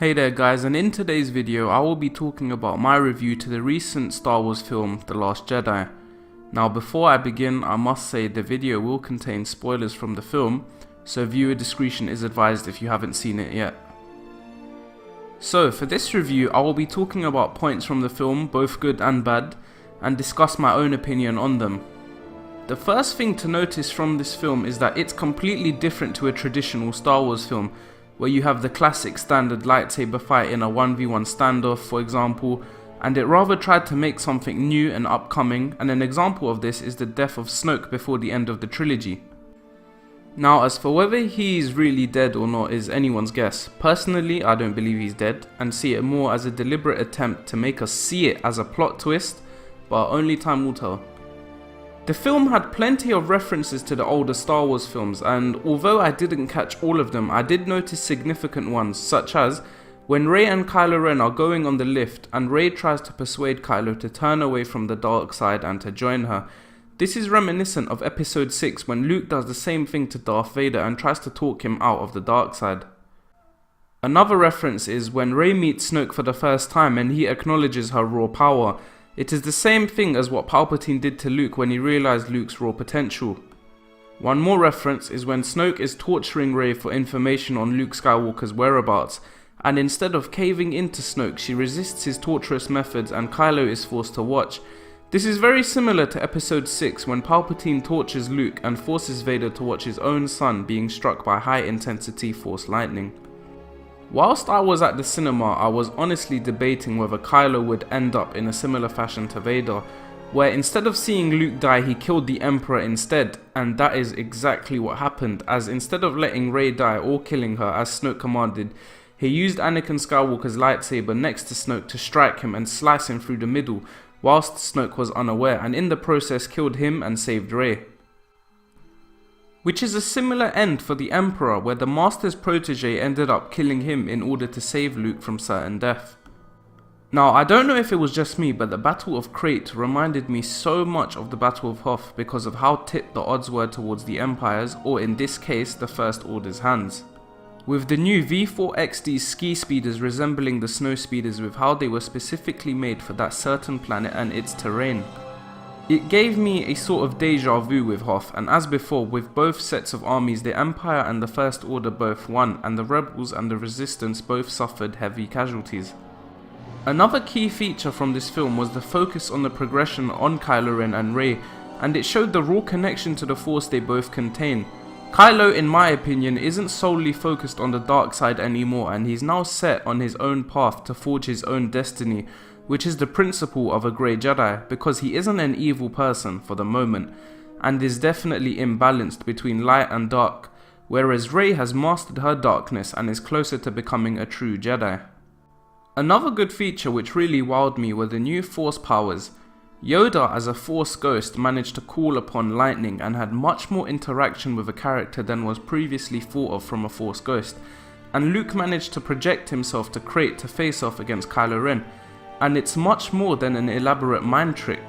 Hey there guys, and in today's video I will be talking about my review to the recent Star Wars film The Last Jedi. Now before I begin, I must say the video will contain spoilers from the film, so viewer discretion is advised if you haven't seen it yet. So for this review I will be talking about points from the film, both good and bad, and discuss my own opinion on them. The first thing to notice from this film is that it's completely different to a traditional Star Wars film, where you have the classic standard lightsaber fight in a 1v1 standoff, for example, and it rather tried to make something new and upcoming, and an example of this is the death of Snoke before the end of the trilogy. Now as for whether he's really dead or not is anyone's guess. Personally, I don't believe he's dead, and see it more as a deliberate attempt to make us see it as a plot twist, but only time will tell. The film had plenty of references to the older Star Wars films, and although I didn't catch all of them, I did notice significant ones, such as when Rey and Kylo Ren are going on the lift and Rey tries to persuade Kylo to turn away from the dark side and to join her. This is reminiscent of episode 6 when Luke does the same thing to Darth Vader and tries to talk him out of the dark side. Another reference is when Rey meets Snoke for the first time and he acknowledges her raw power. It is the same thing as what Palpatine did to Luke when he realized Luke's raw potential. One more reference is when Snoke is torturing Rey for information on Luke Skywalker's whereabouts, and instead of caving into Snoke, she resists his torturous methods and Kylo is forced to watch. This is very similar to episode 6 when Palpatine tortures Luke and forces Vader to watch his own son being struck by high intensity force lightning. Whilst I was at the cinema, I was honestly debating whether Kylo would end up in a similar fashion to Vader, where instead of seeing Luke die, he killed the Emperor instead, and that is exactly what happened, as instead of letting Rey die or killing her as Snoke commanded, he used Anakin Skywalker's lightsaber next to Snoke to strike him and slice him through the middle, whilst Snoke was unaware, and in the process killed him and saved Rey. Which is a similar end for the Emperor, where the Master's protege ended up killing him in order to save Luke from certain death. Now I don't know if it was just me, but the Battle of Crait reminded me so much of the Battle of Hoth because of how tipped the odds were towards the Empire's, or in this case the First Order's hands. With the new V4XD ski speeders resembling the snow speeders with how they were specifically made for that certain planet and its terrain. It gave me a sort of deja vu with Hoth, and as before, with both sets of armies, the Empire and the First Order both won, and the Rebels and the Resistance both suffered heavy casualties. Another key feature from this film was the focus on the progression on Kylo Ren and Rey, and it showed the raw connection to the Force they both contain. Kylo, in my opinion, isn't solely focused on the dark side anymore, and he's now set on his own path to forge his own destiny, which is the principle of a grey Jedi, because he isn't an evil person for the moment, and is definitely imbalanced between light and dark, whereas Rey has mastered her darkness and is closer to becoming a true Jedi. Another good feature which really wowed me were the new Force powers. Yoda as a Force ghost managed to call upon lightning and had much more interaction with a character than was previously thought of from a Force ghost, and Luke managed to project himself to Crait to face off against Kylo Ren. And it's much more than an elaborate mind trick.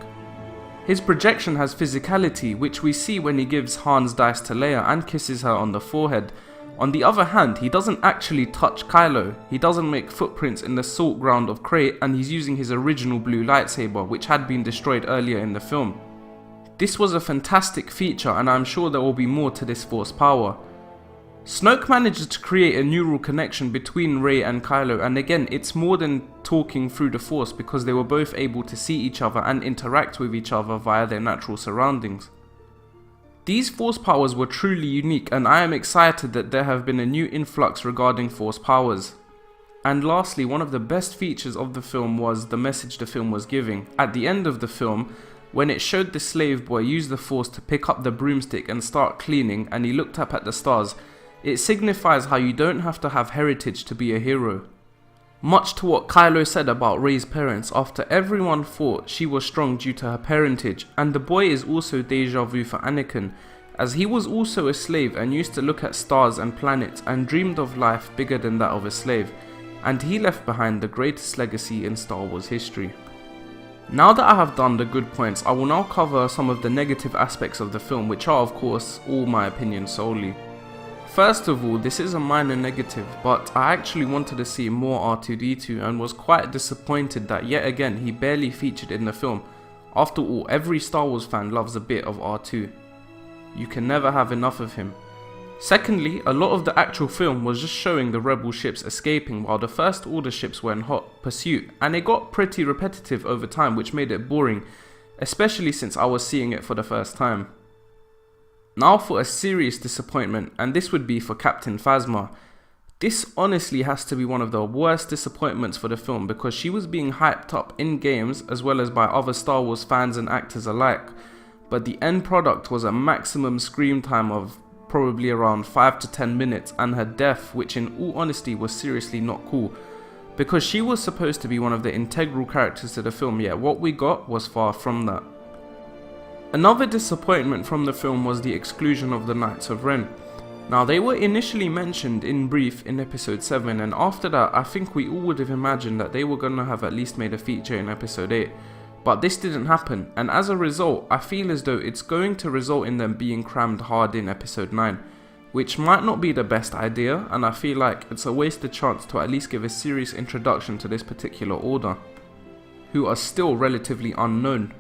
His projection has physicality, which we see when he gives Han's dice to Leia and kisses her on the forehead. On the other hand, he doesn't actually touch Kylo, he doesn't make footprints in the salt ground of Crait, and he's using his original blue lightsaber, which had been destroyed earlier in the film. This was a fantastic feature, and I'm sure there will be more to this Force power. Snoke manages to create a neural connection between Rey and Kylo, and again it's more than talking through the Force because they were both able to see each other and interact with each other via their natural surroundings. These Force powers were truly unique, and I am excited that there have been a new influx regarding Force powers. And lastly, one of the best features of the film was the message the film was giving. At the end of the film, when it showed the slave boy use the Force to pick up the broomstick and start cleaning, and he looked up at the stars, it signifies how you don't have to have heritage to be a hero. Much to what Kylo said about Rey's parents after everyone thought she was strong due to her parentage, and the boy is also deja vu for Anakin, as he was also a slave and used to look at stars and planets and dreamed of life bigger than that of a slave, and he left behind the greatest legacy in Star Wars history. Now that I have done the good points, I will now cover some of the negative aspects of the film, which are of course all my opinion solely. First of all, this is a minor negative, but I actually wanted to see more R2-D2 and was quite disappointed that yet again he barely featured in the film. After all, every Star Wars fan loves a bit of R2. You can never have enough of him. Secondly, a lot of the actual film was just showing the rebel ships escaping while the First Order ships were in hot pursuit, and it got pretty repetitive over time, which made it boring, especially since I was seeing it for the first time. Now for a serious disappointment, and this would be for Captain Phasma. This honestly has to be one of the worst disappointments for the film because she was being hyped up in games as well as by other Star Wars fans and actors alike, but the end product was a maximum screen time of probably around 5 to 10 minutes, and her death, which in all honesty was seriously not cool, because she was supposed to be one of the integral characters to the film, yet what we got was far from that. Another disappointment from the film was the exclusion of the Knights of Ren. Now they were initially mentioned in brief in episode 7, and after that I think we all would have imagined that they were gonna have at least made a feature in episode 8. But this didn't happen, and as a result I feel as though it's going to result in them being crammed hard in episode 9, which might not be the best idea, and I feel like it's a wasted chance to at least give a serious introduction to this particular order, who are still relatively unknown.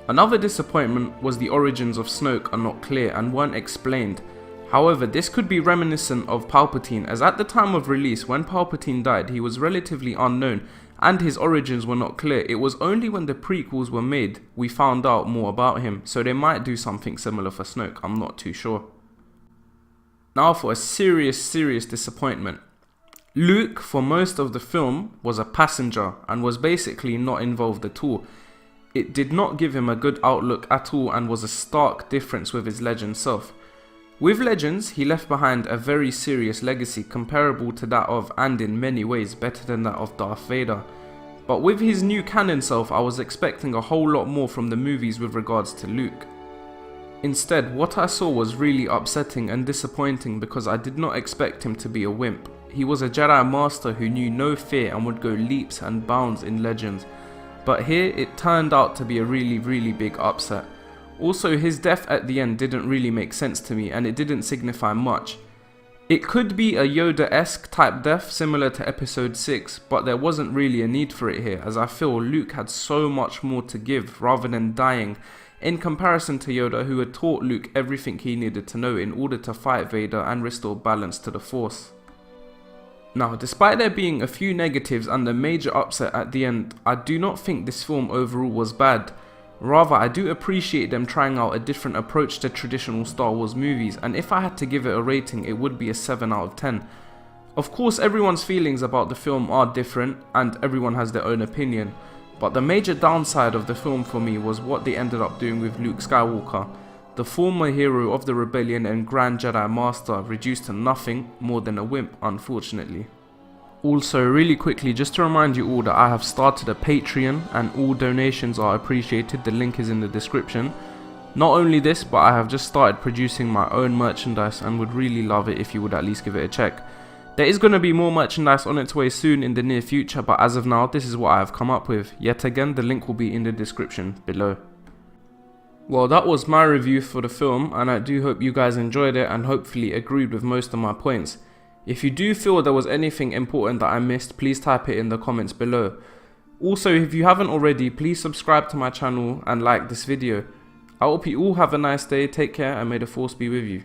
Another disappointment was the origins of Snoke are not clear and weren't explained. However, this could be reminiscent of Palpatine, as at the time of release when Palpatine died he was relatively unknown and his origins were not clear. It was only when the prequels were made we found out more about him, so they might do something similar for Snoke, I'm not too sure. Now for a serious disappointment. Luke for most of the film was a passenger and was basically not involved at all. It did not give him a good outlook at all and was a stark difference with his Legend self. With Legends, he left behind a very serious legacy comparable to that of, and in many ways better than that of, Darth Vader. But with his new canon self, I was expecting a whole lot more from the movies with regards to Luke. Instead, what I saw was really upsetting and disappointing because I did not expect him to be a wimp. He was a Jedi Master who knew no fear and would go leaps and bounds in Legends. But here it turned out to be a really big upset. Also, his death at the end didn't really make sense to me and it didn't signify much. It could be a Yoda-esque type death similar to episode 6, but there wasn't really a need for it here, as I feel Luke had so much more to give rather than dying, in comparison to Yoda, who had taught Luke everything he needed to know in order to fight Vader and restore balance to the Force. Now, despite there being a few negatives and a major upset at the end, I do not think this film overall was bad. Rather, I do appreciate them trying out a different approach to traditional Star Wars movies, and if I had to give it a rating, it would be a 7 out of 10. Of course, everyone's feelings about the film are different, and everyone has their own opinion, but the major downside of the film for me was what they ended up doing with Luke Skywalker, the former hero of the Rebellion and Grand Jedi Master, reduced to nothing more than a wimp, unfortunately. Also, really quickly, just to remind you all that I have started a Patreon and all donations are appreciated, the link is in the description. Not only this, but I have just started producing my own merchandise and would really love it if you would at least give it a check. There is going to be more merchandise on its way soon in the near future, but as of now, this is what I have come up with. Yet again, the link will be in the description below. Well, that was my review for the film, and I do hope you guys enjoyed it and hopefully agreed with most of my points. If you do feel there was anything important that I missed, please type it in the comments below. Also, if you haven't already, please subscribe to my channel and like this video. I hope you all have a nice day, take care, and may the Force be with you.